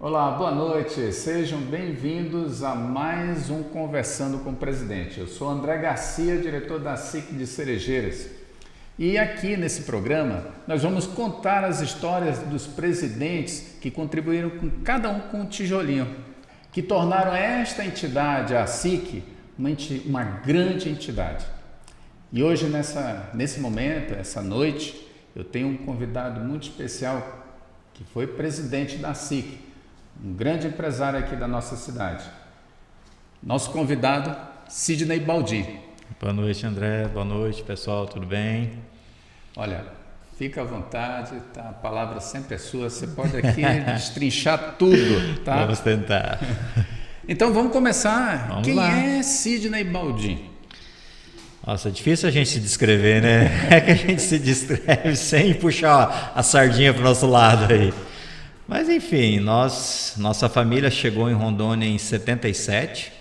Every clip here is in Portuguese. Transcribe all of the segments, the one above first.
Olá, boa noite. Sejam bem-vindos a mais um Conversando com o Presidente. Eu sou André Garcia, diretor da SIC de Cerejeiras. E aqui nesse programa nós vamos contar as histórias dos presidentes que contribuíram com cada um com um tijolinho, que tornaram esta entidade, a SIC, uma grande entidade. E hoje, nesse momento, essa noite, eu tenho um convidado muito especial que foi presidente da SIC, um grande empresário aqui da nossa cidade. Nosso convidado, Sidney Baldin. Boa noite, André. Boa noite, pessoal. Tudo bem? Olha, fica à vontade, tá? A palavra sempre é sua. Você pode aqui destrinchar tudo, tá? Vamos tentar. Então vamos começar. Vamos lá. É Sidney Baldin? Nossa, é difícil a gente se descrever, né? É que a gente se descreve sem puxar a sardinha para o nosso lado aí. Mas enfim, nossa família chegou em Rondônia em 77.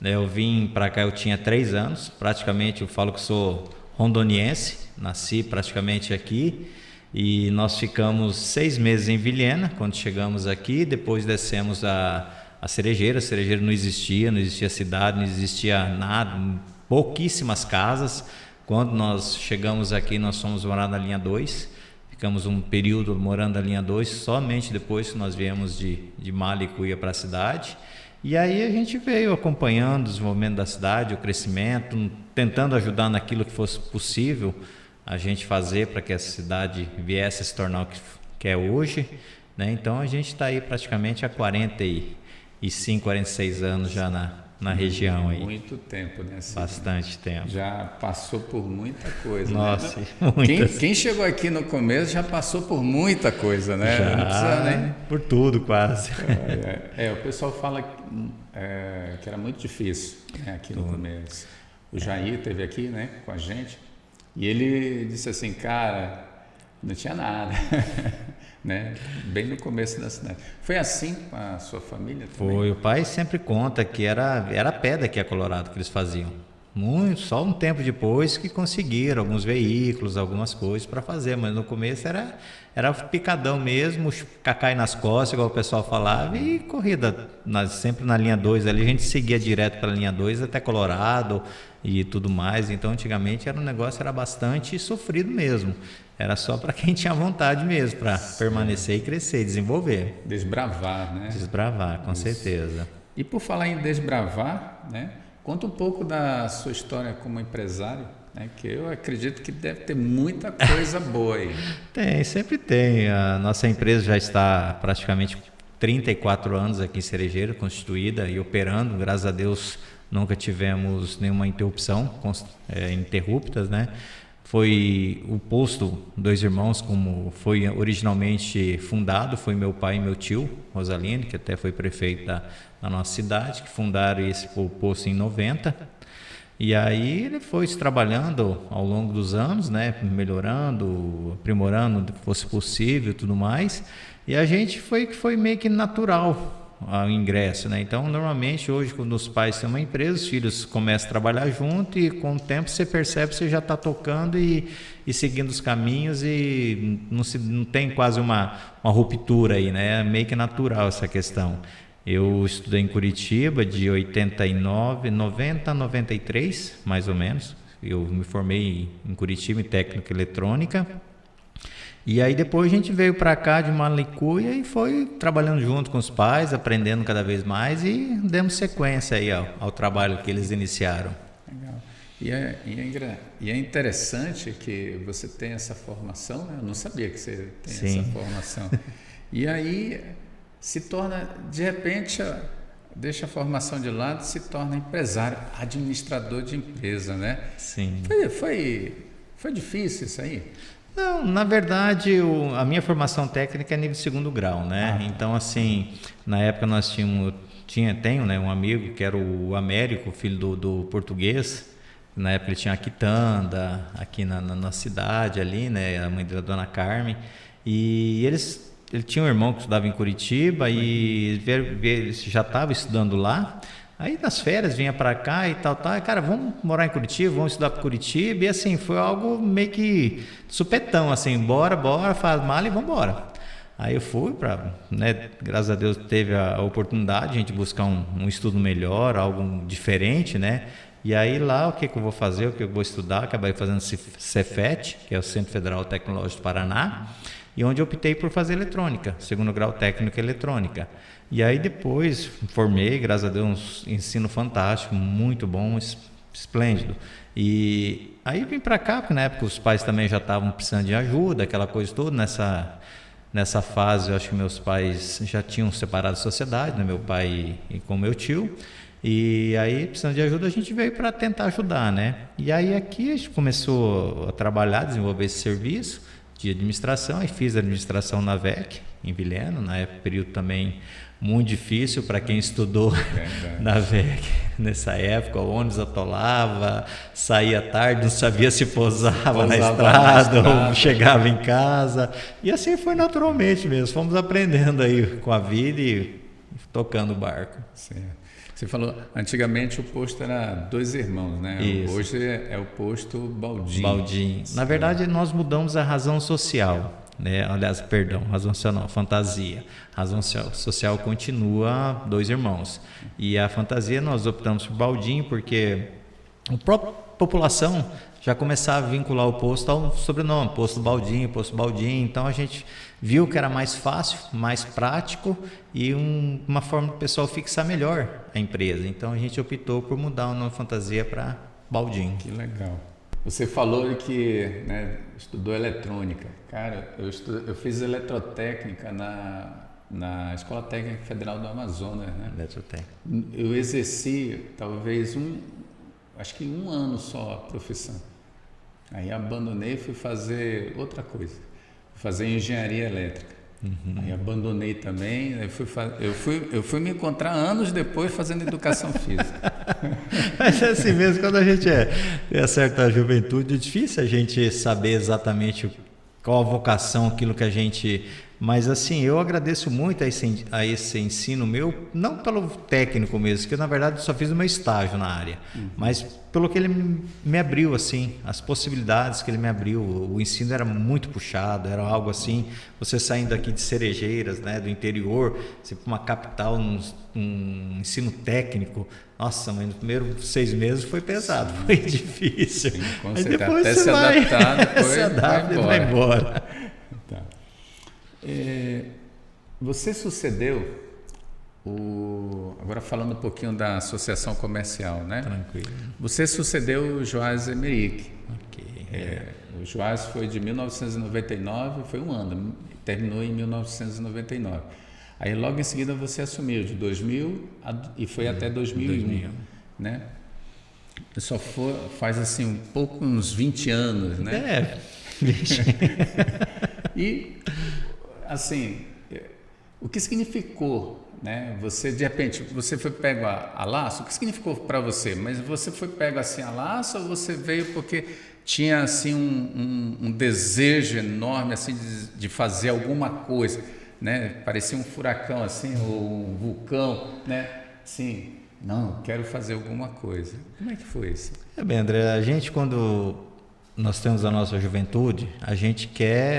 Né? Eu vim para cá, eu tinha 3 anos. Praticamente eu falo que sou rondoniense. Nasci praticamente aqui. E nós ficamos 6 meses em Vilhena, quando chegamos aqui. Depois descemos a Cerejeira. A Cerejeira não existia cidade, não existia nada, pouquíssimas casas. Quando nós chegamos aqui, nós fomos morar na linha 2. Ficamos um período morando na linha 2, somente depois que nós viemos de Malicuia para a cidade. E aí a gente veio acompanhando o desenvolvimento da cidade, o crescimento, tentando ajudar naquilo que fosse possível a gente fazer para que a cidade viesse a se tornar o que é hoje. Né? Então a gente está aí praticamente há 45, 46 anos já na região aí. Muito tempo, né? Bastante tempo. Já passou por muita coisa. Nossa, né? muitas. Quem chegou aqui no começo já passou por muita coisa, né? Já, não precisa nem... por tudo quase. O pessoal fala que era muito difícil, né, aqui no começo. O Jair esteve aqui, né, com a gente, e ele disse assim, cara, não tinha nada. Né? Bem no começo da cidade. Foi assim com a sua família também? Foi, o pai sempre conta que era pedra que é Colorado que eles faziam. Só um tempo depois que conseguiram alguns veículos, algumas coisas para fazer, mas no começo era picadão mesmo, cacai nas costas, igual o pessoal falava, e corrida, sempre na linha 2 ali, a gente seguia direto pela linha 2 até Colorado e tudo mais. Então antigamente era um negócio, era bastante sofrido mesmo. Era só para quem tinha vontade mesmo, para permanecer e crescer, desenvolver. Desbravar, né? Desbravar, com certeza. E por falar em desbravar, né? Conta um pouco da sua história como empresário, né? Que eu acredito que deve ter muita coisa boa aí. Sempre tem. A nossa empresa já está praticamente 34 anos aqui em Cerejeira, constituída e operando. Graças a Deus nunca tivemos nenhuma interrupção, interruptas, né? Foi o posto Dois Irmãos, como foi originalmente fundado, foi meu pai e meu tio, Rosalino, que até foi prefeito da nossa cidade, que fundaram esse posto em 90. E aí ele foi se trabalhando ao longo dos anos, né, melhorando, aprimorando o que fosse possível e tudo mais. E a gente foi meio que natural o ingresso, né? Então, normalmente, hoje, quando os pais têm uma empresa, os filhos começam a trabalhar junto e, com o tempo, você percebe que você já está tocando e seguindo os caminhos e não tem quase uma ruptura aí, né? É meio que natural essa questão. Eu estudei em Curitiba de 90 a 93, mais ou menos. Eu me formei em Curitiba em técnica eletrônica. E aí depois a gente veio para cá de Malicuia e foi trabalhando junto com os pais, aprendendo cada vez mais e demos sequência aí ao trabalho que eles iniciaram. Legal. E é interessante que você tem essa formação, né? Eu não sabia que você tem Sim. essa formação. E aí se torna, de repente, deixa a formação de lado e se torna empresário, administrador de empresa, né? Sim. Foi difícil isso aí? Não, na verdade, a minha formação técnica é nível 2º grau, né? Então, assim, na época nós tenho, né, um amigo que era o Américo, filho do português. Na época ele tinha a quitanda aqui na cidade ali, né? A mãe da dona Carmen. E ele tinha um irmão que estudava em Curitiba e ele já estava estudando lá. Aí nas férias vinha para cá e tal, cara, vamos morar em Curitiba, vamos estudar para Curitiba, e assim, foi algo meio que supetão, assim, bora, faz mala e vamos embora. Aí eu fui para, né, graças a Deus teve a oportunidade de a gente buscar um estudo melhor, algo diferente, né? E aí lá o que eu vou fazer, o que eu vou estudar, acabei fazendo Cefet, que é o Centro Federal Tecnológico do Paraná, e onde eu optei por fazer eletrônica, segundo grau técnico em eletrônica. E aí depois formei, graças a Deus, um ensino fantástico, muito bom, esplêndido. E aí vim para cá, porque na época os pais também já estavam precisando de ajuda, aquela coisa toda. Nessa fase, eu acho que meus pais já tinham separado a sociedade, né? Meu pai e com meu tio. E aí, precisando de ajuda, a gente veio para tentar ajudar, né? E aí aqui a gente começou a trabalhar, desenvolver esse serviço de administração, e fiz administração na VEC, em Vilhena, na época, período também muito difícil para quem estudou na VEC nessa época. O ônibus atolava, saía tarde, não sabia se pousava na estrada ou chegava em casa. E assim foi naturalmente mesmo, fomos aprendendo aí com a vida e tocando o barco. Certo. Você falou, antigamente o posto era 2 irmãos, né? Isso. Hoje é o posto Baldin. Baldin. Na verdade, nós mudamos a razão social, né? Aliás, perdão, razão social não, fantasia. A razão social continua 2 irmãos. E a fantasia nós optamos por Baldin porque a própria população já começava a vincular o posto ao sobrenome, posto Baldin. Então a gente viu que era mais fácil, mais prático e uma forma do pessoal fixar melhor a empresa. Então a gente optou por mudar o nome fantasia para Baldin. Que legal. Você falou que, né, estudou eletrônica. Cara, eu fiz eletrotécnica na Escola Técnica Federal do Amazonas, né? Eletrotécnica. Eu exerci talvez acho que 1 ano só a profissão. Aí abandonei e fui fazer outra coisa. Fazer engenharia elétrica. Aí abandonei também. Aí eu fui me encontrar anos depois fazendo educação física. Mas é assim mesmo, quando a gente tem certa juventude, é difícil a gente saber exatamente qual a vocação, aquilo que a gente... Mas assim, eu agradeço muito a esse ensino meu, não pelo técnico mesmo, que na verdade eu só fiz o meu estágio na área, mas pelo que ele me abriu, assim, as possibilidades que ele me abriu. O ensino era muito puxado, era algo assim, você saindo aqui de Cerejeiras, né, do interior, você para uma capital, um ensino técnico, nossa, mas nos primeiros 6 meses foi pesado, foi difícil. Sim, com mas certeza. depois até você se adaptar, depois se adapta e vai embora. Tá. Você sucedeu agora falando um pouquinho da associação comercial, né? Tranquilo. Você sucedeu o Joás Emerick. Ok. O Joás foi de 1999, foi 1 ano, terminou em 1999. Aí logo em seguida você assumiu de 2000 e foi até 2001, né? Só faz assim uns 20 anos, né? E assim, o que significou, né? Você de repente você foi pego a laço. O que significou para você? Mas você foi pego assim a laço ou você veio porque tinha assim um desejo enorme assim de fazer alguma coisa, né? Parecia um furacão assim ou um vulcão, né? Assim, não, quero fazer alguma coisa. Como é que foi isso? Bem, André, a gente quando nós temos a nossa juventude, a gente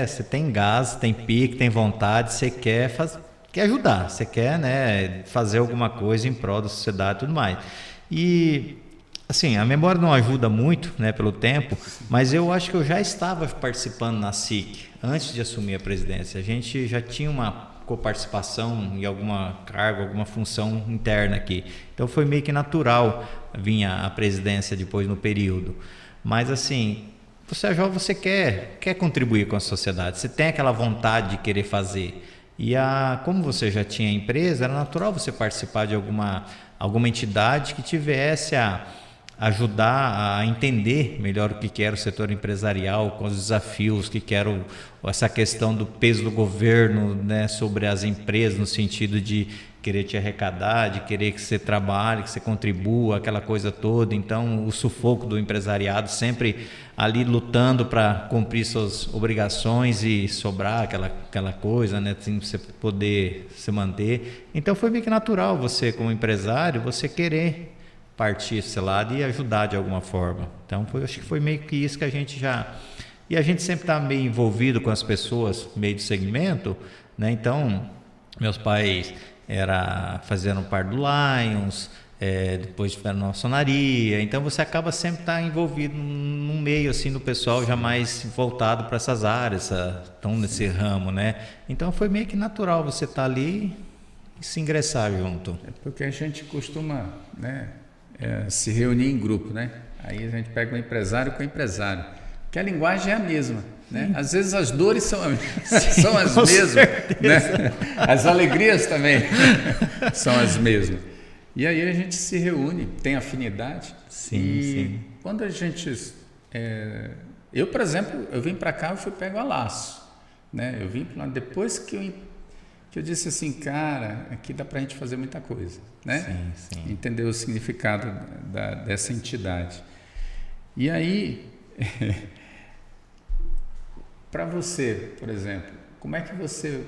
você tem gás, tem pique, tem vontade, você quer ajudar, você quer, né, fazer alguma coisa em prol da sociedade e tudo mais. E, assim, a memória não ajuda muito, né, pelo tempo, mas eu acho que eu já estava participando na SIC, antes de assumir a presidência. A gente já tinha uma coparticipação em alguma cargo, alguma função interna aqui. Então foi meio que natural vir a presidência depois no período. Mas, assim... Você é jovem, você quer contribuir com a sociedade, você tem aquela vontade de querer fazer. E como você já tinha empresa, era natural você participar de alguma entidade que tivesse a ajudar a entender melhor o que era o setor empresarial, com os desafios, que era essa questão do peso do governo, né, sobre as empresas, no sentido de querer te arrecadar, de querer que você trabalhe, que você contribua, aquela coisa toda. Então, o sufoco do empresariado sempre ali lutando para cumprir suas obrigações e sobrar aquela coisa, né, assim, você poder se manter. Então, foi meio que natural você, como empresário, você querer partir esse lado e ajudar de alguma forma. Então, acho que foi meio que isso que a gente já E a gente sempre está meio envolvido com as pessoas, meio do segmento, né? Então, meus pais faziam parte do Lions, depois tiveram na maçonaria, então você acaba sempre envolvido no meio assim do pessoal já mais voltado para essas áreas, estão nesse ramo, né? Então foi meio que natural você estar ali e se ingressar junto. É porque a gente costuma, né, se reunir em grupo, né? Aí a gente pega um empresário com o empresário, porque a linguagem é a mesma, né? Às vezes as dores são as mesmas, né? As alegrias também são as mesmas. E aí a gente se reúne, tem afinidade. Sim. Quando a gente... eu, por exemplo, eu vim para cá, eu fui pego a laço, né? Eu vim para lá depois que eu disse assim, cara, aqui dá para a gente fazer muita coisa, né? Sim. Entender o significado dessa entidade. E aí, para você, por exemplo, como é que você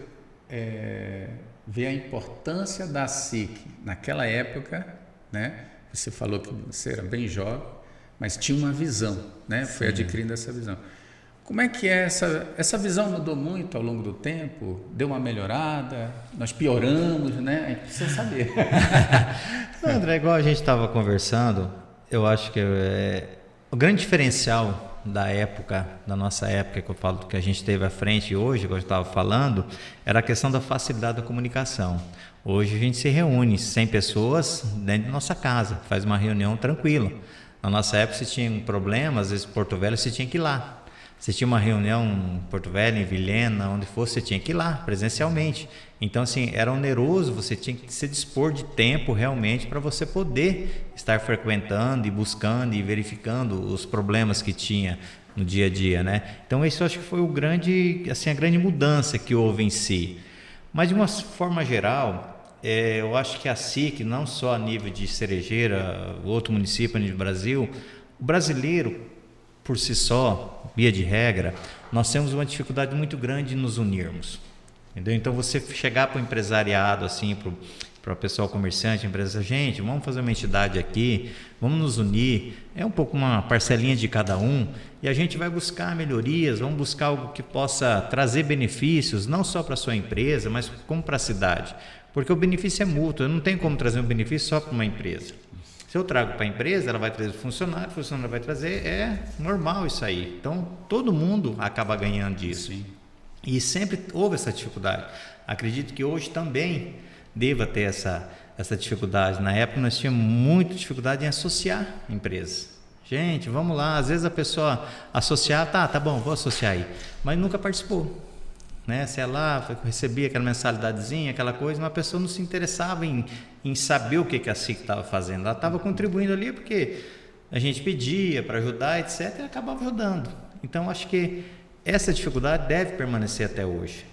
vê a importância da SIC naquela época, né? Você falou que você era bem jovem, mas tinha uma visão, né? Foi adquirindo essa visão. Como é que é essa visão? Mudou muito ao longo do tempo? Deu uma melhorada? Nós pioramos, né? A gente precisa saber. Não, André, igual a gente estava conversando, eu acho que o grande diferencial da nossa época, que eu falo que a gente teve à frente hoje, que eu estava falando, era a questão da facilidade da comunicação. Hoje a gente se reúne 100 pessoas dentro da nossa casa, faz uma reunião tranquila. Na nossa época, se tinha um problema, às vezes em Porto Velho, você tinha que ir lá. Se tinha uma reunião em Porto Velho, em Vilhena, onde fosse, você tinha que ir lá, presencialmente. Então, assim, era oneroso, você tinha que se dispor de tempo realmente para você poder estar frequentando e buscando e verificando os problemas que tinha no dia a dia, né? Então, isso eu acho que foi a grande mudança que houve em si. Mas, de uma forma geral, eu acho que a SIC, não só a nível de Cerejeira, outro município a nível do Brasil, o brasileiro, por si só, via de regra, nós temos uma dificuldade muito grande de nos unirmos. Entendeu? Então, você chegar para o empresariado, assim, para o pessoal comerciante, empresa, gente, vamos fazer uma entidade aqui, vamos nos unir, é um pouco uma parcelinha de cada um, e a gente vai buscar melhorias, vamos buscar algo que possa trazer benefícios, não só para a sua empresa, mas como para a cidade. Porque o benefício é mútuo, eu não tenho como trazer um benefício só para uma empresa. Se eu trago para a empresa, ela vai trazer o funcionário vai trazer, é normal isso aí. Então, todo mundo acaba ganhando disso. Sim. E sempre houve essa dificuldade. Acredito que hoje também deva ter essa dificuldade. Na época, nós tínhamos muita dificuldade em associar empresas. Gente, vamos lá. Às vezes a pessoa associar, tá bom, vou associar aí. Mas nunca participou. Né? Se ela recebia aquela mensalidadezinha, aquela coisa, mas a pessoa não se interessava em saber o que a SIC estava fazendo. Ela estava contribuindo ali porque a gente pedia para ajudar, etc., e acabava ajudando. Então, acho que essa dificuldade deve permanecer até hoje.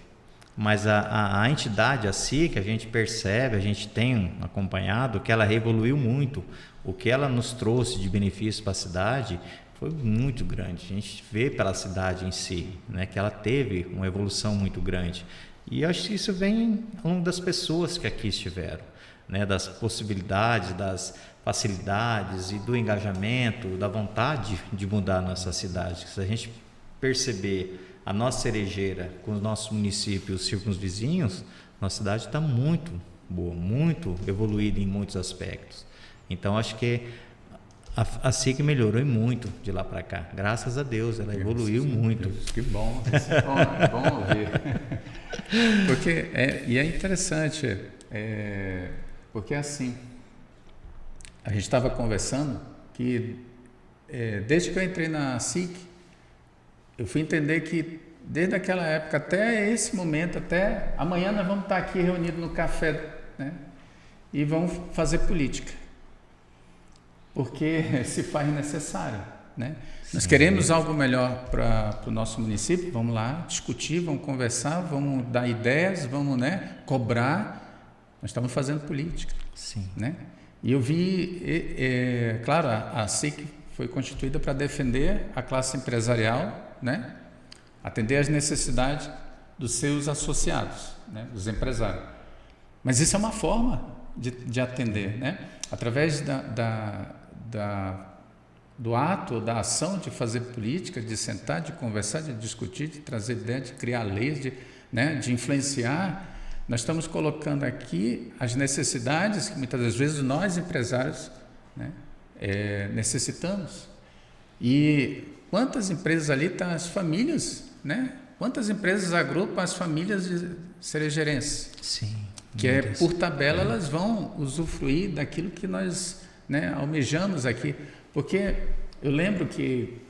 Mas a entidade, a SIC, a gente percebe, a gente tem acompanhado que ela evoluiu muito. O que ela nos trouxe de benefício para a cidade foi muito grande. A gente vê pela cidade em si, né, que ela teve uma evolução muito grande. E eu acho que isso vem ao longo das pessoas que aqui estiveram, né, das possibilidades, das facilidades e do engajamento, da vontade de mudar a nossa cidade. Se a gente perceber a nossa Cerejeira com os nossos municípios e os circunvizinhos, nossa cidade está muito boa, muito evoluída em muitos aspectos. Então, acho que a SIC melhorou muito de lá para cá. Graças a Deus, ela evoluiu muito. Deus, que bom, é bom ouvir. Porque é interessante, porque assim, a gente estava conversando que desde que eu entrei na SIC, eu fui entender que desde aquela época até esse momento, até amanhã nós vamos estar aqui reunidos no café, né? E vamos fazer política. Porque se faz necessário, né? Nós queremos algo melhor para o nosso município, vamos lá discutir, vamos conversar, vamos dar ideias, vamos, né, cobrar. Nós estamos fazendo política. Sim. Né? E eu vi, claro, a SIC foi constituída para defender a classe empresarial, né? Atender às necessidades dos seus associados, né? Dos empresários. Mas isso é uma forma de atender, né? Através do ato, da ação de fazer política, de sentar, de conversar, de discutir, de trazer ideia, de criar leis, de influenciar, nós estamos colocando aqui as necessidades que muitas das vezes nós, empresários, né, necessitamos. E quantas empresas ali estão as famílias, né? Quantas empresas agrupam as famílias de cerejerenses? Sim. Que por tabela elas vão usufruir daquilo que nós, né, almejamos aqui. Porque eu lembro que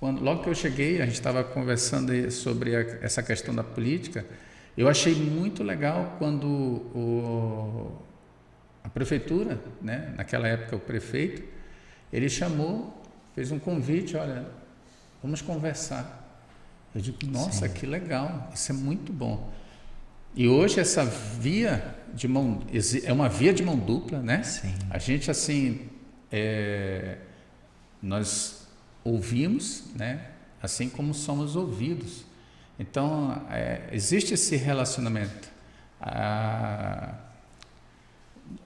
logo que eu cheguei, a gente estava conversando sobre essa questão da política. Eu achei muito legal quando a prefeitura, né, naquela época o prefeito, ele chamou, fez um convite, olha, vamos conversar. Eu digo, nossa, sim, que legal, isso é muito bom. E hoje essa via de mão, é uma via de mão dupla, né? Sim. A gente assim, nós ouvimos, né? Assim como somos ouvidos. Então, existe esse relacionamento.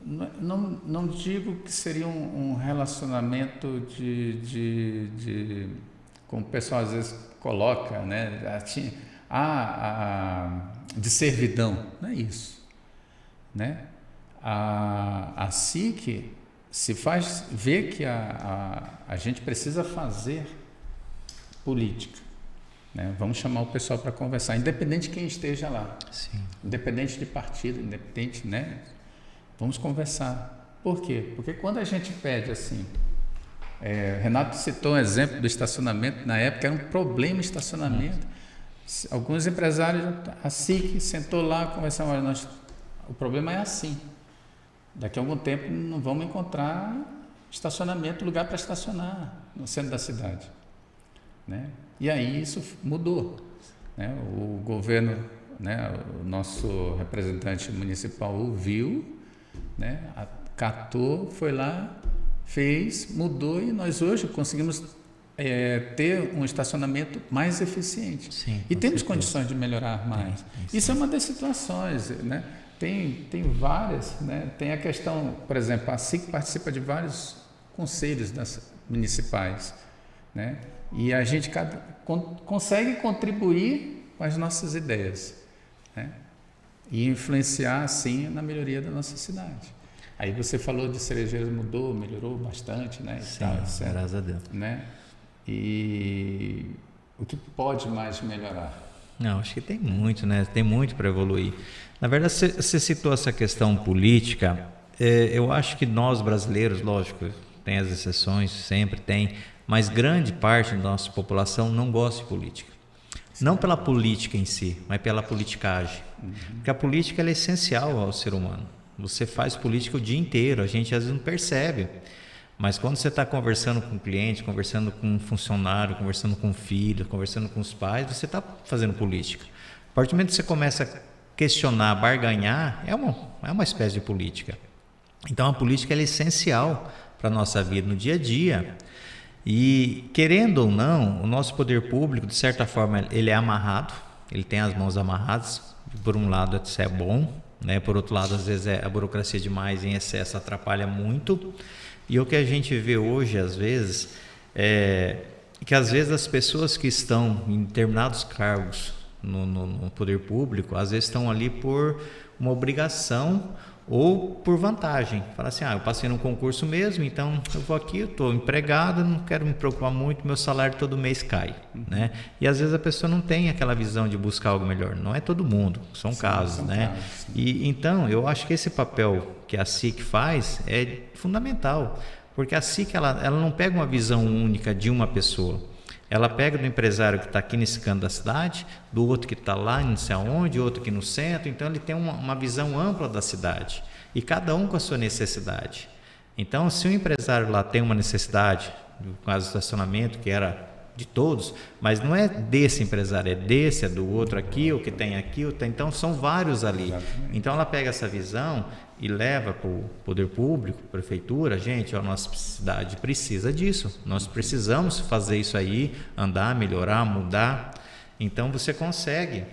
Não digo que seria um relacionamento como o pessoal às vezes coloca, né? De servidão. Não é isso. Né? A SIC se faz ver que a gente precisa fazer política. Né? Vamos chamar o pessoal para conversar, independente de quem esteja lá. Sim. Independente de partido, independente, né? Vamos conversar. Por quê? Porque quando a gente pede assim, Renato citou um exemplo do estacionamento, na época era um problema estacionamento. Alguns empresários, a SIC sentou lá, conversando, olha, o problema é assim, daqui a algum tempo não vamos encontrar estacionamento, lugar para estacionar no centro da cidade. Né? E aí isso mudou. Né? O governo, né, o nosso representante municipal ouviu, né, acatou, foi lá, fez, mudou e nós hoje conseguimos ter um estacionamento mais eficiente. Sim, e temos certeza. Condições de melhorar mais. Isso é uma das situações, né? Tem várias, né? Tem a questão, por exemplo, a SIC participa de vários conselhos municipais, né? E a gente consegue contribuir com as nossas ideias, né? E influenciar, assim, na melhoria da nossa cidade. Aí você falou de Cerejeiras, melhorou bastante, né? Sim, tal, graças a Deus. Né? E o que pode mais melhorar? Não, acho que tem muito, né? Tem muito para evoluir. Na verdade, você citou essa questão política. Eu acho que nós brasileiros, lógico, tem as exceções, sempre tem, mas grande parte da nossa população não gosta de política. Sim. Não pela política em si, mas pela politicagem. Porque a política ela é essencial ao ser humano. Você faz política o dia inteiro, a gente às vezes não percebe. Mas quando você está conversando com o cliente, conversando com um funcionário, conversando com o filho, conversando com os pais, você está fazendo política. A partir do momento que você começa a questionar, barganhar, é uma espécie de política. Então a política ela é essencial para a nossa vida no dia a dia. E querendo ou não, o nosso poder público, de certa forma, ele é amarrado, ele tem as mãos amarradas. Por um lado isso é bom, né? Por outro lado às vezes a burocracia demais em excesso atrapalha muito. E o que a gente vê hoje, às vezes, é que às vezes as pessoas que estão em determinados cargos no poder público, às vezes estão ali por uma obrigação ou por vantagem. Fala assim, eu passei num concurso mesmo, então eu vou aqui, eu estou empregado, não quero me preocupar muito, meu salário todo mês cai. Né? E às vezes a pessoa não tem aquela visão de buscar algo melhor. Não é todo mundo, são casos. São né? Casos, e então eu acho que esse papel que a SIC faz é fundamental, porque a SIC ela não pega uma visão única de uma pessoa. Ela pega do empresário que está aqui nesse canto da cidade, do outro que está lá não sei aonde, outro aqui no centro. Então ele tem uma visão ampla da cidade e cada um com a sua necessidade. Então se o empresário lá tem uma necessidade, no caso do estacionamento, que era de todos, mas não é desse empresário, é desse, é do outro aqui, o que tem aqui, então são vários ali. Exatamente. Então ela pega essa visão e leva para o poder público, prefeitura, gente, a nossa cidade precisa disso, nós precisamos fazer isso aí, andar, melhorar, mudar. Então você consegue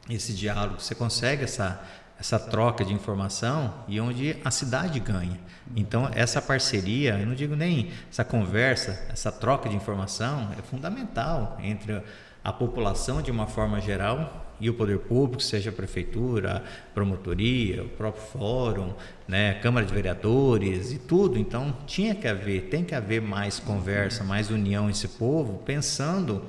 esse diálogo, você consegue essa essa troca de informação e onde a cidade ganha. Então, essa parceria, eu não digo nem essa conversa, essa troca de informação é fundamental entre a população de uma forma geral e o poder público, seja a prefeitura, a promotoria, o próprio fórum, né, Câmara de Vereadores e tudo. Então, tem que haver mais conversa, mais união esse povo, pensando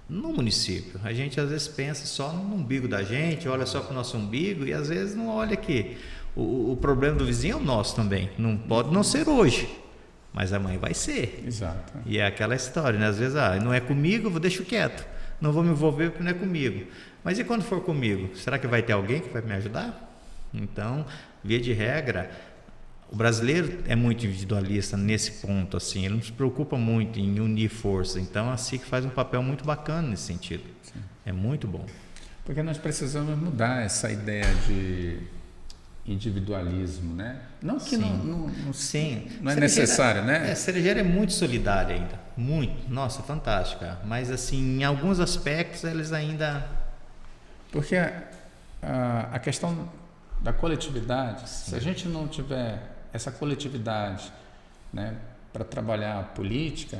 no município. A gente às vezes pensa só no umbigo da gente, olha só para o nosso umbigo e às vezes não olha que o problema do vizinho é o nosso também. Não pode não ser hoje, mas amanhã vai ser. Exato. E é aquela história, né? Às vezes, não é comigo, eu deixo quieto. Não vou me envolver porque não é comigo. Mas e quando for comigo? Será que vai ter alguém que vai me ajudar? Então, via de regra, o brasileiro é muito individualista nesse ponto, assim, ele não se preocupa muito em unir forças. Então, a SIC faz um papel muito bacana nesse sentido. Sim. É muito bom. Porque nós precisamos mudar essa ideia de individualismo, né? Não que não é necessário, né? Cerejeira é muito solidária ainda, muito, nossa, fantástica. Mas assim, em alguns aspectos eles ainda... Porque a questão da coletividade, sim, se a gente não tiver essa coletividade, né, para trabalhar a política,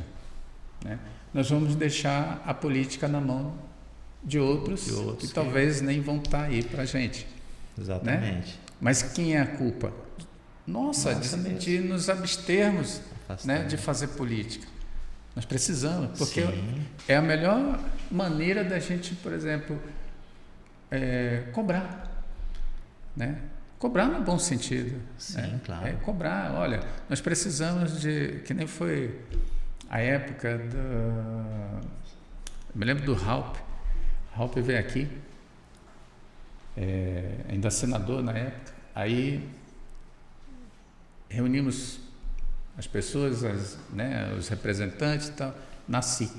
né, nós vamos deixar a política na mão de outros que talvez nem vão estar aí para a gente. Exatamente. Né? Mas quem é a culpa? Nossa, de nos abstermos, né, de fazer política. Nós precisamos, porque sim, é a melhor maneira da gente, por exemplo, cobrar, né? Cobrar no bom sentido. Sim, né? Claro. Cobrar, olha, nós precisamos de, que nem foi a época do... Eu me lembro do Raup. Raup veio aqui, ainda senador na época, aí reunimos as pessoas, os representantes e tal, na SIC.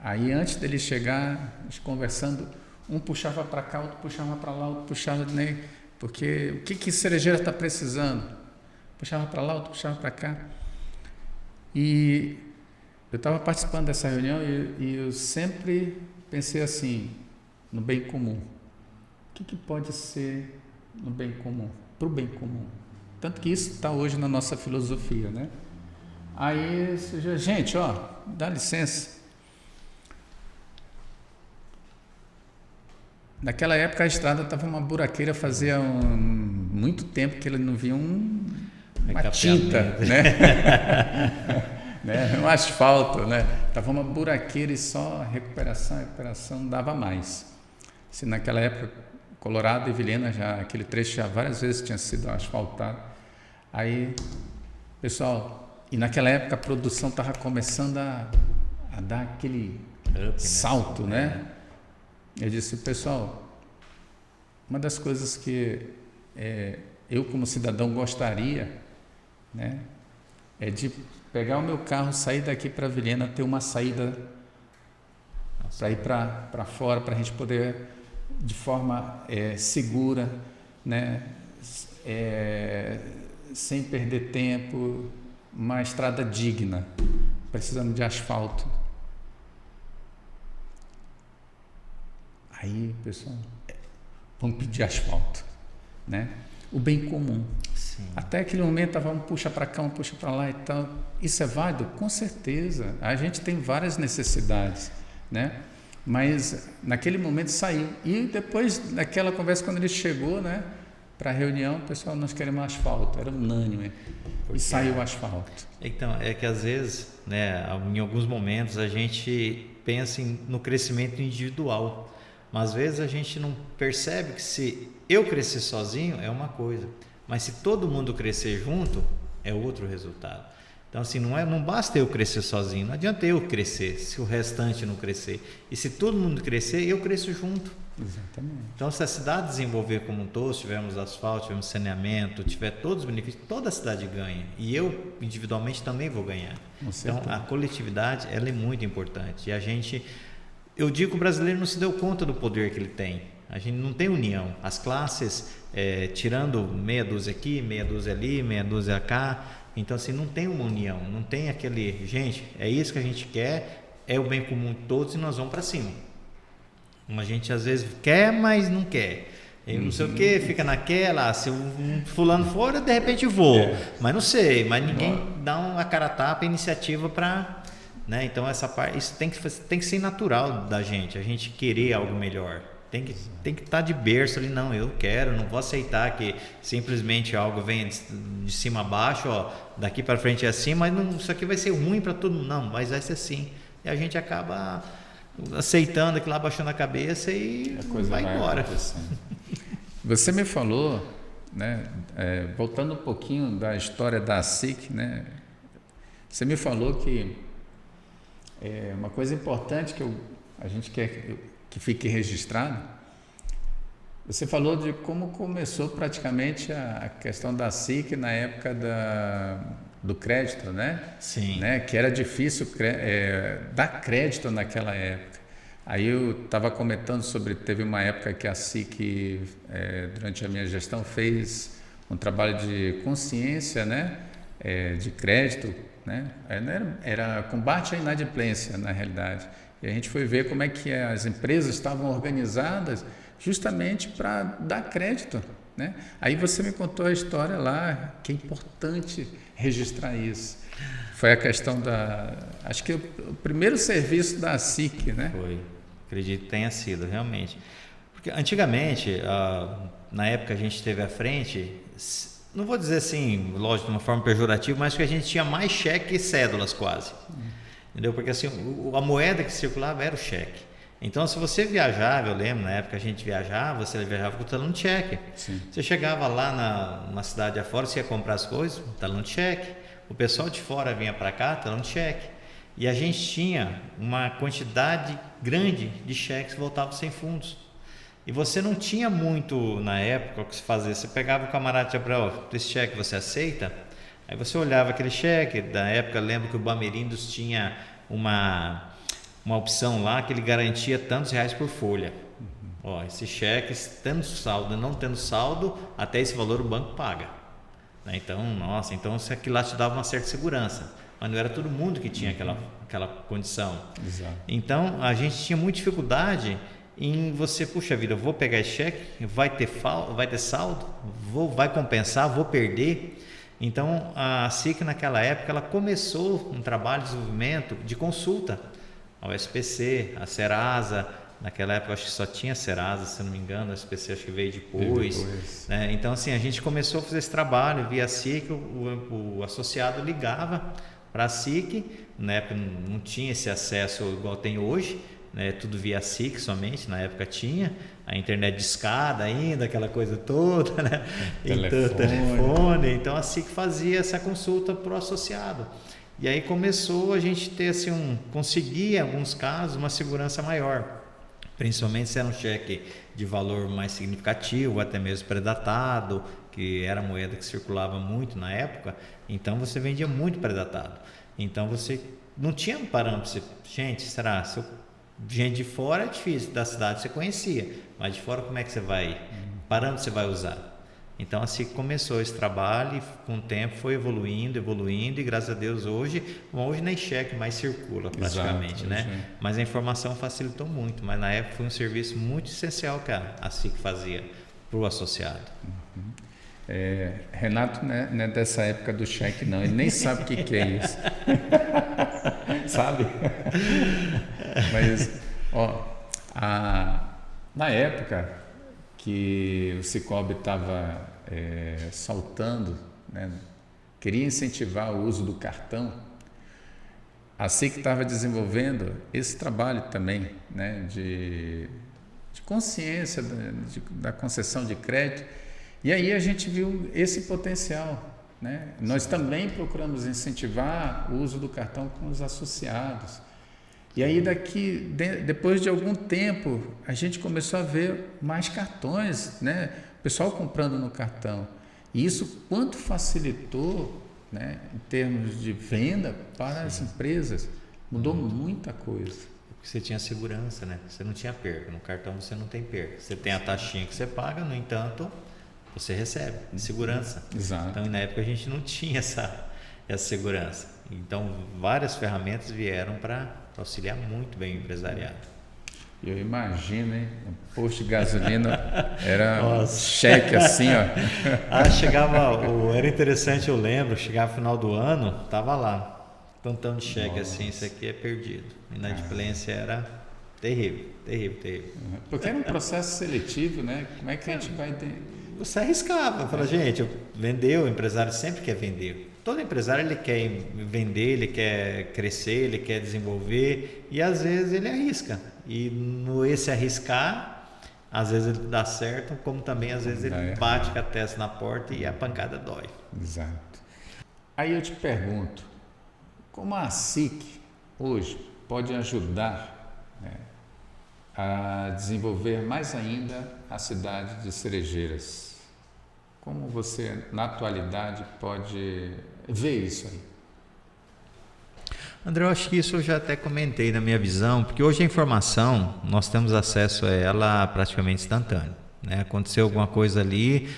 Aí antes dele chegar, nós conversando, um puxava para cá, outro puxava para lá, outro puxava, né? Porque o que Cerejeira está precisando? Puxava para lá, outro puxava para cá. E eu estava participando dessa reunião e eu sempre pensei assim, no bem comum. O que pode ser no bem comum? Para o bem comum. Tanto que isso está hoje na nossa filosofia, né? Aí, gente, dá licença. Naquela época a estrada estava uma buraqueira, fazia muito tempo que ele não via uma tinta, né? Um asfalto, né? Estava uma buraqueira e só recuperação não dava mais. Se naquela época Colorado e Vilhena, aquele trecho já várias vezes tinha sido asfaltado. Aí, pessoal, e naquela época a produção estava começando a dar aquele salto, né? Eu disse, pessoal, uma das coisas que eu como cidadão gostaria, né, é de pegar o meu carro, sair daqui para Vilhena, ter uma saída para ir para fora, para a gente poder, de forma segura, né, sem perder tempo, uma estrada digna. Precisamos de asfalto. Aí, pessoal, vamos pedir asfalto, né? O bem comum. Sim. Até aquele momento estava um puxa para cá, um puxa para lá e tal. Isso é válido? Com certeza. A gente tem várias necessidades, né? Mas naquele momento saiu. E depois, naquela conversa, quando ele chegou, né, para a reunião, pessoal, nós queremos asfalto. Era unânime. E saiu o asfalto. Então, é que às vezes, né, em alguns momentos, a gente pensa no crescimento individual. Mas às vezes a gente não percebe que se eu crescer sozinho é uma coisa, mas se todo mundo crescer junto é outro resultado. Então assim, não basta eu crescer sozinho, não adianta eu crescer se o restante não crescer. E se todo mundo crescer, eu cresço junto. Exatamente. Então se a cidade desenvolver como um todo, se tivermos asfalto, tivermos saneamento, tiver todos os benefícios, toda a cidade ganha. E eu individualmente também vou ganhar. Então a coletividade ela é muito importante. E eu digo que o brasileiro não se deu conta do poder que ele tem. A gente não tem união. As classes, tirando meia dúzia aqui, meia dúzia ali, meia dúzia cá. Então, assim, não tem uma união. Não tem aquele... Gente, é isso que a gente quer, é o bem comum de todos e nós vamos para cima. A gente, às vezes, quer, mas não quer. E não sei o que, fica naquela, se um fulano for, eu de repente vou, mas não sei, mas ninguém dá uma cara a tapa, iniciativa para, né? Então essa parte, isso tem que ser natural da gente, a gente querer algo melhor. Tem que estar de berço ali, não, eu quero, não vou aceitar que simplesmente algo venha de cima a baixo, ó, daqui para frente é assim, mas não, isso aqui vai ser ruim para todo mundo, não, mas vai ser assim. E a gente acaba aceitando aquilo lá, baixando a cabeça e a coisa vai embora. Você me falou, né, voltando um pouquinho da história da SIC, né, você me falou que uma coisa importante que a gente quer que fique registrado, você falou de como começou praticamente a questão da SIC na época do crédito, né? Sim. Né? Que era difícil dar crédito naquela época. Aí eu estava comentando teve uma época que a SIC, durante a minha gestão, fez um trabalho de consciência, né? De crédito, né? Era combate à inadimplência, na realidade. E a gente foi ver como é que as empresas estavam organizadas justamente para dar crédito, né? Aí você me contou a história lá, que é importante registrar isso. Foi a questão acho que o primeiro serviço da SIC, né? Foi, acredito que tenha sido, realmente. Porque antigamente, na época a gente esteve à frente, não vou dizer assim, lógico, de uma forma pejorativa, mas que a gente tinha mais cheque e cédulas quase. Entendeu? Porque assim, a moeda que circulava era o cheque. Então, se você viajava, eu lembro, na época a gente viajava, você viajava com o talão de cheque. Sim. Você chegava lá numa cidade afora, você ia comprar as coisas, talão de cheque. O pessoal de fora vinha para cá, talão de cheque. E a gente tinha uma quantidade grande de cheques que voltavam sem fundos. E você não tinha muito, na época, o que se fazia. Você pegava o camarada de Abraão, esse cheque você aceita? Aí você olhava aquele cheque, da época, lembro que o Bamerindos tinha uma opção lá que ele garantia tantos reais por folha. Ó, esse cheque, tendo saldo, não tendo saldo, até esse valor o banco paga. Né? Então, então isso aqui lá te dava uma certa segurança. Mas não era todo mundo que tinha aquela condição. Exato. Então, a gente tinha muita dificuldade em você, puxa vida, eu vou pegar esse cheque, vai ter saldo, vai compensar, vou perder. Então, a SIC naquela época, ela começou um trabalho de desenvolvimento de consulta ao SPC, a Serasa. Naquela época, acho que só tinha Serasa, se não me engano, a SPC acho que veio depois. Né? Então, assim, a gente começou a fazer esse trabalho via SIC, o associado ligava para a SIC, na época não tinha esse acesso igual tem hoje, né? Tudo via SIC somente, na época tinha, a internet discada ainda, aquela coisa toda, né? Telefone. Então a SIC fazia essa consulta para o associado. E aí começou a gente ter assim, conseguir em alguns casos uma segurança maior, principalmente se era um cheque de valor mais significativo, até mesmo predatado, que era a moeda que circulava muito na época, então você vendia muito predatado. Então você não tinha um parâmetro, gente, será? Gente de fora é difícil, da cidade você conhecia, mas de fora como é que você vai, parâmetro você vai usar? Então assim começou esse trabalho e com o tempo foi evoluindo e graças a Deus hoje nem cheque mais circula praticamente. Exato, né? Mas a informação facilitou muito, mas na época foi um serviço muito essencial que a SIC fazia para o associado. Renato não é dessa época do cheque não, ele nem sabe o que é isso. Sabe? Mas, na época que o Cicobi estava saltando, né, queria incentivar o uso do cartão, a SIC estava desenvolvendo esse trabalho também, né, de consciência da concessão de crédito, e aí a gente viu esse potencial. Né? Nós também procuramos incentivar o uso do cartão com os associados. E aí depois de algum tempo, a gente começou a ver mais cartões, né? O pessoal comprando no cartão. E isso quanto facilitou, né, em termos de venda para as empresas. Mudou muita coisa. Porque você tinha segurança, né? Você não tinha perca. No cartão você não tem perca. Você tem a taxinha que você paga, no entanto, você recebe de segurança. Exato. Então, na época, a gente não tinha essa segurança. Então, várias ferramentas vieram para auxiliar muito bem o empresariado. Eu imagino, hein? Um posto de gasolina era cheque assim, ó. Era interessante, eu lembro, chegava no final do ano, tava lá, tantão de cheque assim, isso aqui é perdido. Inadimplência era terrível. Porque era um processo seletivo, né? Como é que a gente vai ter... Você arriscava, fala, gente, vendeu, o empresário sempre quer vender. Todo empresário ele quer vender, ele quer crescer, ele quer desenvolver e às vezes ele arrisca. E esse arriscar, às vezes ele dá certo, como também às vezes ele bate com a testa na porta e a pancada dói. Exato. Aí eu te pergunto, como a SIC hoje pode ajudar, né, a desenvolver mais ainda a cidade de Cerejeiras? Como você, na atualidade, pode ver isso aí? André, eu acho que isso eu já até comentei na minha visão, porque hoje a informação, nós temos acesso a ela praticamente instantâneo. Né? Aconteceu alguma coisa ali,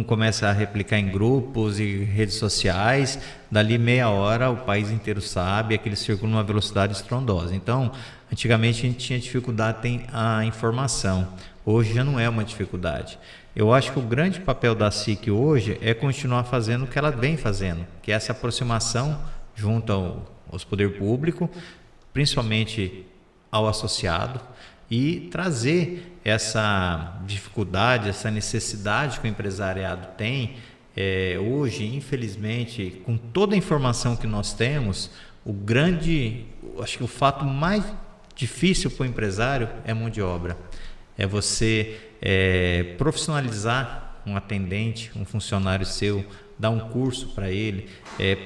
começa a replicar em grupos e redes sociais, dali meia hora o país inteiro sabe, aquele circula numa velocidade estrondosa. Então, antigamente a gente tinha dificuldade em a informação, hoje já não é uma dificuldade. Eu acho que o grande papel da SIC hoje é continuar fazendo o que ela vem fazendo, que é essa aproximação junto aos poder público, principalmente ao associado, e trazer essa dificuldade, essa necessidade que o empresariado tem. Hoje, infelizmente, com toda a informação que nós temos, acho que o fato mais difícil para o empresário é mão de obra. É você profissionalizar um atendente, um funcionário seu, dar um curso para ele,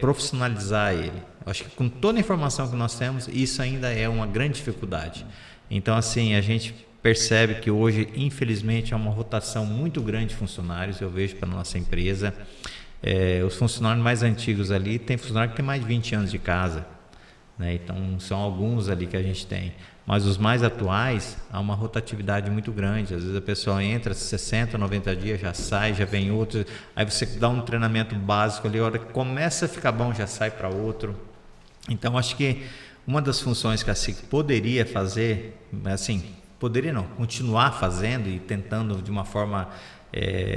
profissionalizar ele. Eu acho que com toda a informação que nós temos, isso ainda é uma grande dificuldade. Então, assim, a gente percebe que hoje, infelizmente, há uma rotação muito grande de funcionários, eu vejo para a nossa empresa. Os funcionários mais antigos ali, tem funcionário que tem mais de 20 anos de casa, né? Então, são alguns ali que a gente tem. Mas os mais atuais, há uma rotatividade muito grande. Às vezes a pessoa entra 60, 90 dias, já sai, já vem outro. Aí você dá um treinamento básico ali, a hora que começa a ficar bom, já sai para outro. Então, acho que uma das funções que a SIC poderia fazer, assim, poderia não, continuar fazendo e tentando de uma forma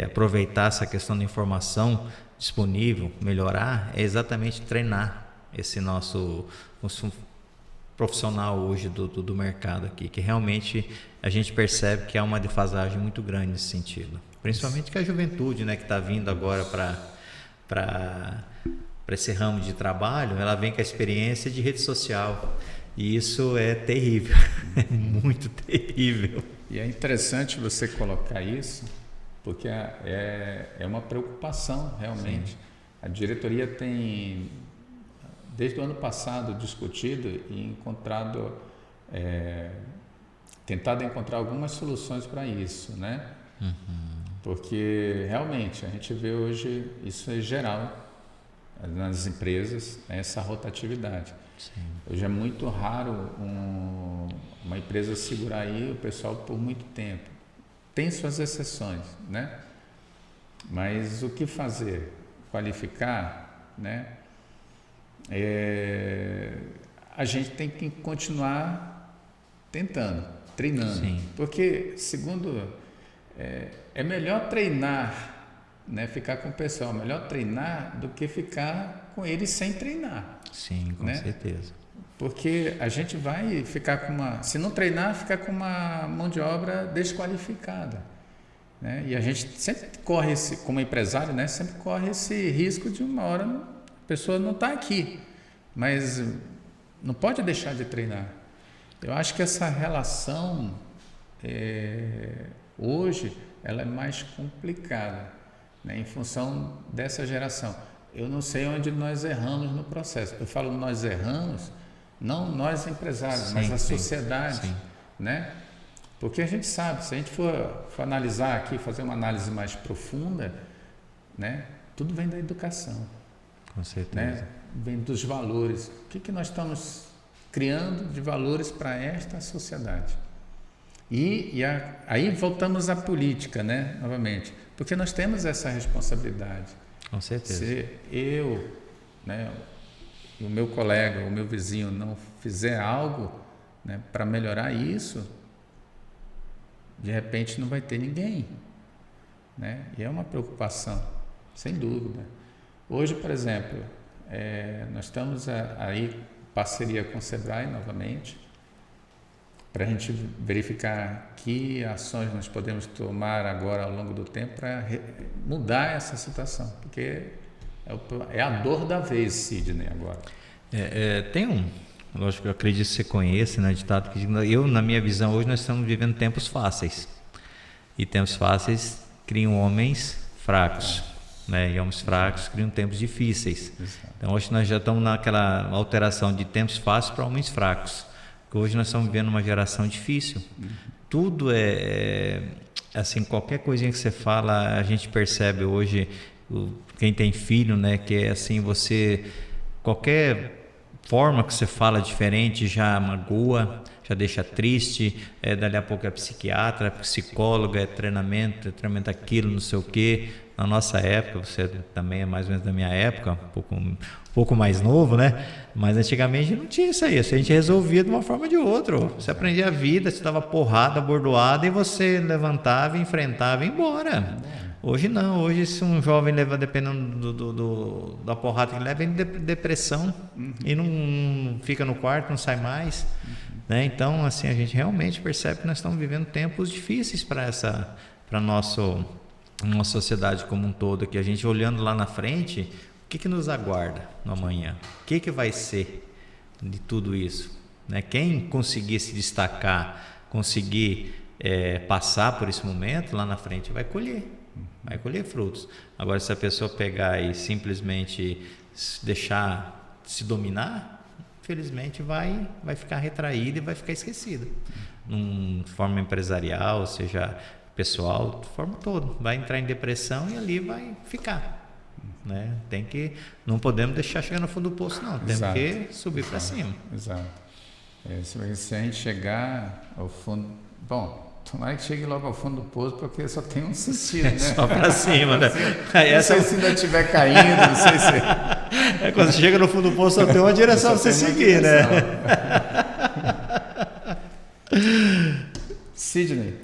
aproveitar essa questão da informação disponível, melhorar, é exatamente treinar esse nosso profissional hoje do mercado aqui, que realmente a gente percebe que há uma defasagem muito grande nesse sentido. Principalmente que a juventude, né, que está vindo agora para esse ramo de trabalho, ela vem com a experiência de rede social. E isso é terrível, é muito terrível. E é interessante você colocar isso, porque é uma preocupação realmente. Sim. A diretoria tem, desde o ano passado, discutido e tentado encontrar algumas soluções para isso, né? Uhum. Porque realmente a gente vê hoje, isso é geral nas empresas, essa rotatividade. Sim. Hoje é muito raro uma empresa segurar aí o pessoal por muito tempo. Tem suas exceções, né? Mas o que fazer? Qualificar, né? A gente tem que continuar tentando, treinando. Sim. Porque, segundo, é melhor treinar, né, ficar com o pessoal, melhor treinar do que ficar com eles sem treinar. Sim, com certeza. Porque a gente vai ficar se não treinar, ficar com uma mão de obra desqualificada, né? E a gente sempre corre como empresário, né, sempre corre esse risco de uma hora a pessoa não está aqui, mas não pode deixar de treinar. Eu acho que essa relação hoje ela é mais complicada, né, em função dessa geração. Eu não sei onde nós erramos no processo. Eu falo nós erramos, não nós empresários, mas a sociedade, né? Porque a gente sabe, se a gente for analisar aqui, fazer uma análise mais profunda, né, tudo vem da educação. Com certeza. Né? Vem dos valores. O que nós estamos criando de valores para esta sociedade? Aí voltamos à política, né, novamente, porque nós temos essa responsabilidade. Com certeza. Se eu, né, e o meu colega, o meu vizinho não fizer algo, né, para melhorar isso, de repente não vai ter ninguém, né? E é uma preocupação, sem dúvida. Hoje, por exemplo, nós estamos aí em parceria com o Sebrae novamente, para a gente verificar que ações nós podemos tomar agora ao longo do tempo para mudar essa situação, porque é a dor da vez, Sidney, agora. Lógico que eu acredito que você conhece, né, ditado que na minha visão, hoje nós estamos vivendo tempos fáceis. E tempos fáceis criam homens fracos, né? E homens fracos criam tempos difíceis. Exato. Então hoje nós já estamos naquela alteração de tempos fáceis para homens fracos. Porque hoje nós estamos vivendo uma geração difícil. Tudo assim, qualquer coisinha que você fala, a gente percebe hoje, quem tem filho, né, que é assim, qualquer forma que você fala diferente já magoa, já deixa triste, dali a pouco é psiquiatra, é psicóloga, é treinamento aquilo, não sei o quê. Na nossa época, você também é mais ou menos da minha época, um pouco mais novo, né? Mas antigamente não tinha isso aí, a gente resolvia de uma forma ou de outra. Você aprendia a vida, você dava porrada, bordoada e você levantava, enfrentava e ia embora. Hoje não, hoje se um jovem leva, dependendo da porrada que leva, ele depressão e não fica no quarto, não sai mais. Né? Então, assim, a gente realmente percebe que nós estamos vivendo tempos difíceis para a nossa sociedade como um todo, que a gente olhando lá na frente, o que nos aguarda no amanhã? O que vai ser de tudo isso? Né? Quem conseguir se destacar, conseguir passar por esse momento, lá na frente vai colher frutos. Agora, se a pessoa pegar e simplesmente deixar se dominar, infelizmente vai ficar retraída e vai ficar esquecida. De forma empresarial, seja pessoal, de forma toda, vai entrar em depressão e ali vai ficar, né? Não podemos deixar chegar no fundo do poço, não. Temos que subir para cima. Exato. Se a gente chegar ao fundo, bom, tomara que chegue logo ao fundo do poço, porque só tem um sentido, né? Só para cima, né? Não sei se ainda estiver caindo, não sei se... Quando você chega no fundo do poço, só tem uma direção para você seguir, né? Sidney,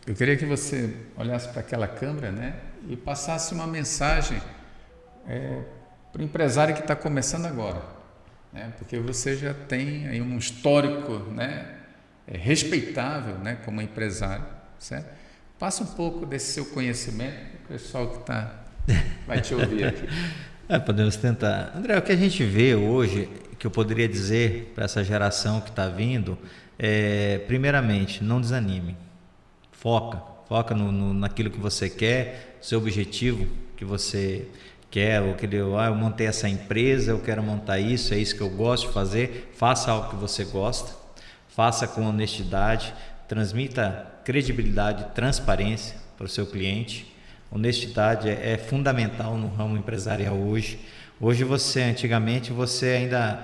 eu queria que você olhasse para aquela câmera, né, e passasse uma mensagem para o empresário que está começando agora, né, porque você já tem aí um histórico, né, respeitável, né, como empresário, certo? Passa um pouco desse seu conhecimento, o pessoal que vai te ouvir aqui. Podemos tentar. André, o que a gente vê hoje, que eu poderia dizer para essa geração que está vindo, primeiramente, não desanime. Foca naquilo que você quer, seu objetivo que você quer, eu montei essa empresa, eu quero montar isso, é isso que eu gosto de fazer. Faça algo que você gosta, faça com honestidade, transmita credibilidade, transparência para o seu cliente. Honestidade é fundamental no ramo empresarial hoje. Hoje antigamente você ainda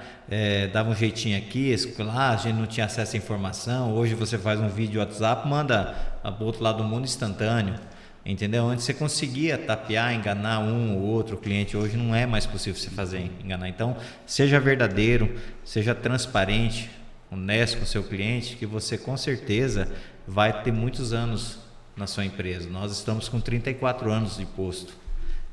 dava um jeitinho aqui, lá a gente não tinha acesso à informação. Hoje você faz um vídeo WhatsApp, manda para o outro lado do mundo instantâneo, entendeu? Antes você conseguia tapear, enganar um ou outro cliente, hoje não é mais possível você enganar. Então, seja verdadeiro, seja transparente, honesto com o seu cliente, que você com certeza vai ter muitos anos na sua empresa. Nós estamos com 34 anos de posto,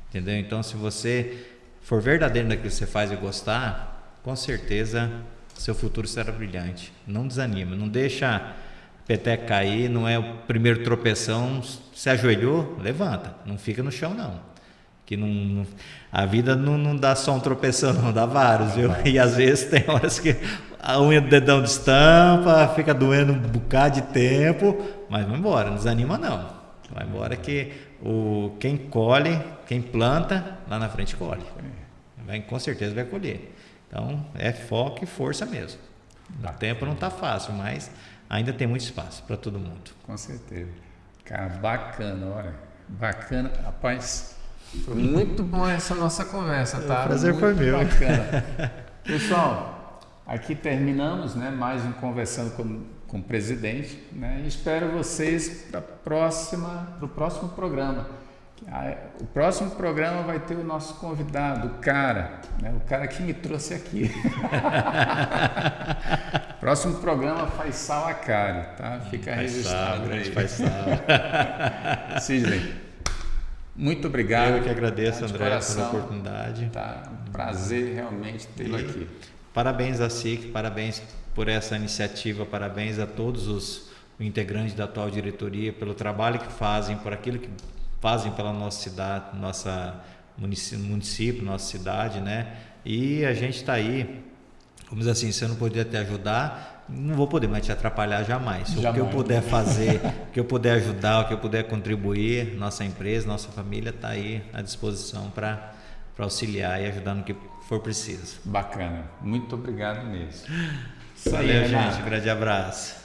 entendeu? Então, se você for verdadeiro naquilo que você faz e gostar, com certeza seu futuro será brilhante. Não desanima, não deixa a peteca cair, não é o primeiro tropeção, se ajoelhou, levanta, não fica no chão não. Que a vida não dá só um tropeção, não, dá vários, viu? E às vezes tem horas que a unha do dedão destampa, fica doendo um bocado de tempo, mas vai embora, não desanima não. Vai embora que quem colhe, quem planta, lá na frente colhe. Com certeza vai colher. Então, é foco e força mesmo. O tempo não está fácil, mas ainda tem muito espaço para todo mundo. Com certeza. Cara, bacana, olha. Bacana. Rapaz, foi muito bom essa nossa conversa, tá? O prazer foi meu. Bacana. Pessoal, aqui terminamos, né, mais um Conversando com o Presidente, né, e espero vocês para o próximo programa. O próximo programa vai ter o nosso convidado, o cara que me trouxe aqui. Próximo programa Faisal Akari, tá? Fica registrado aí. Faisal. Sidney, muito obrigado. Eu que agradeço, André, coração, pela oportunidade. Tá, prazer realmente tê-lo aqui. Parabéns à SIC, parabéns por essa iniciativa, parabéns a todos os integrantes da atual diretoria pelo trabalho que fazem, por aquilo que fazem pela nossa cidade, nossa município, nossa cidade, né? E a gente está aí, vamos dizer assim, se eu não puder te ajudar, não vou poder mais te atrapalhar jamais. O que eu puder fazer, o que eu puder ajudar, o que eu puder contribuir, nossa empresa, nossa família está aí à disposição para auxiliar e ajudar no que for preciso. Bacana, muito obrigado mesmo. Valeu, gente, grande abraço.